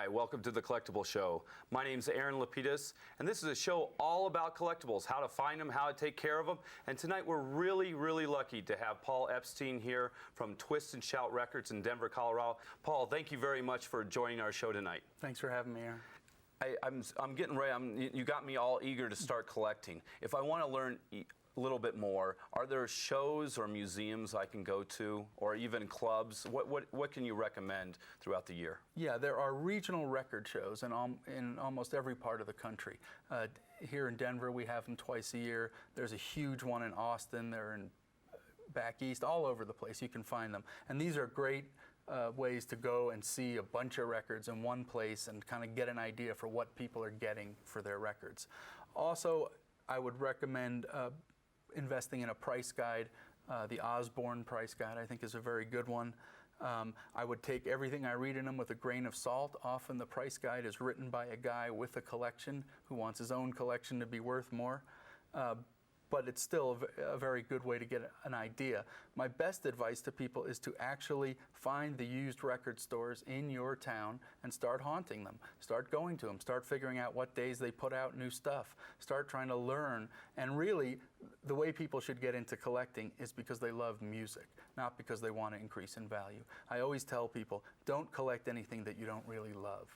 Hi, welcome to the Collectible Show. My name's Aaron LaPedis, and this is a show all about collectibles, how to find them, how to take care of them. And tonight we're really lucky to have Paul Epstein here from Twist and Shout Records in Denver, Colorado. Paul, thank you very much for joining our show tonight. Thanks for having me, Aaron. I'm getting ready. You got me all eager to start collecting. If I want to learn a little bit more, are there shows or museums I can go to, or even clubs? What can you recommend throughout the year? Yeah, there are regional record shows in almost every part of the country. Here in Denver, we have them twice a year. There's a huge one in Austin. They're in back east, all over the place. You can find them. And these are great ways to go and see a bunch of records in one place and kind of get an idea for what people are getting for their records. Also, I would recommend investing in a price guide. The Osborne price guide, I think, is a very good one. I would take everything I read in them with a grain of salt. Often the price guide is written by a guy with a collection who wants his own collection to be worth more. But it's still a very good way to get an idea. My best advice to people is to actually find the used record stores in your town and start haunting them. Start going to them. Start figuring out what days they put out new stuff. Start trying to learn. And really, the way people should get into collecting is because they love music, not because they want to increase in value. I always tell people, don't collect anything that you don't really love.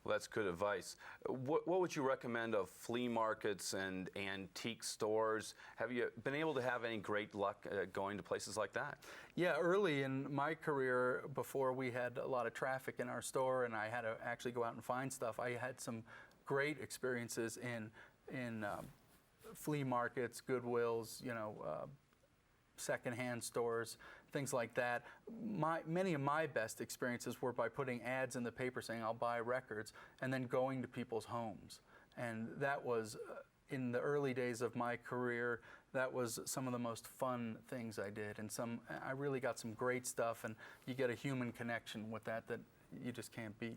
Well, that's good advice. What would you recommend of flea markets and antique stores? Have you been able to have any great luck going to places like that? Yeah, early in my career, before we had a lot of traffic in our store and I had to actually go out and find stuff, I had some great experiences in flea markets, Goodwills, secondhand stores, things like that. Many of my best experiences were by putting ads in the paper saying I'll buy records and then going to people's homes. And that was, in the early days of my career, that was some of the most fun things I did. And I really got some great stuff, and you get a human connection with that you just can't beat.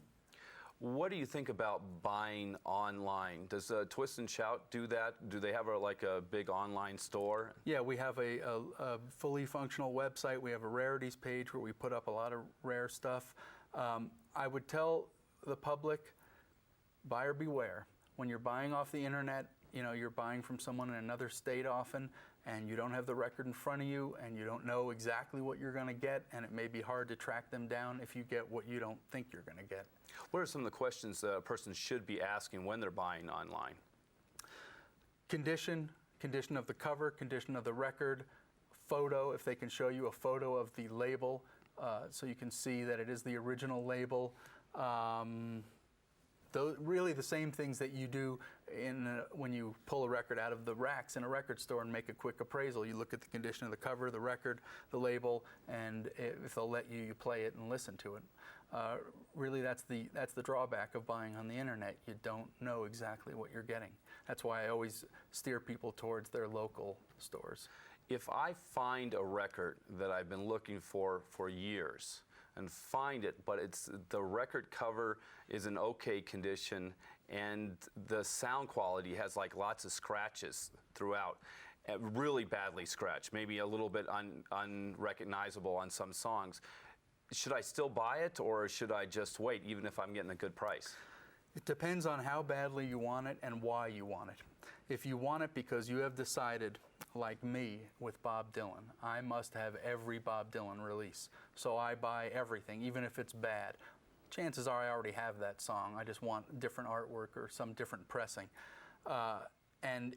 What do you think about buying online? Does Twist and Shout do that? Do they have a big online store? Yeah, we have a fully functional website. We have a rarities page where we put up a lot of rare stuff. I would tell the public, buyer beware. When you're buying off the internet, you're buying from someone in another state often, and you don't have the record in front of you, and you don't know exactly what you're going to get, and it may be hard to track them down if you get what you don't think you're going to get. What are some of the questions that a person should be asking when they're buying online? Condition of the cover, condition of the record, photo, if they can show you a photo of the label, so you can see that it is the original label. Really the same things that you do when you pull a record out of the racks in a record store and make a quick appraisal. You look at the condition of the cover, the record, the label, and if they'll let you, you play it and listen to it. Really, that's the drawback of buying on the internet. You don't know exactly what you're getting. That's why I always steer people towards their local stores. If I find a record that I've been looking for years, and find it, but the record cover is in okay condition and the sound quality has lots of scratches throughout, really badly scratched, maybe a little bit unrecognizable on some songs. Should I still buy it, or should I just wait even if I'm getting a good price? It depends on how badly you want it and why you want it. If you want it because you have decided, like me with Bob Dylan, I must have every Bob Dylan release, so I buy everything, even if it's bad. Chances are I already have that song. I just want different artwork or some different pressing. And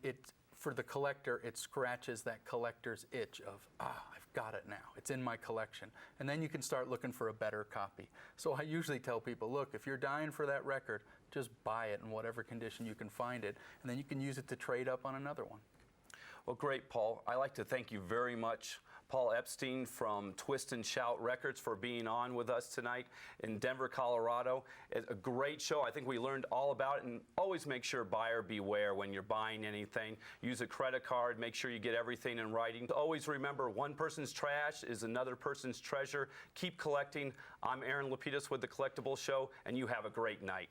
for the collector, it scratches that collector's itch of, I've got it now. It's in my collection. And then you can start looking for a better copy. So I usually tell people, look, if you're dying for that record, just buy it in whatever condition you can find it, and then you can use it to trade up on another one. Well, great, Paul. I'd like to thank you very much, Paul Epstein from Twist and Shout Records, for being on with us tonight in Denver, Colorado. It's a great show. I think we learned all about it, and always make sure buyer beware when you're buying anything. Use a credit card. Make sure you get everything in writing. Always remember, one person's trash is another person's treasure. Keep collecting. I'm Aaron LaPedis with The Collectible Show, and you have a great night.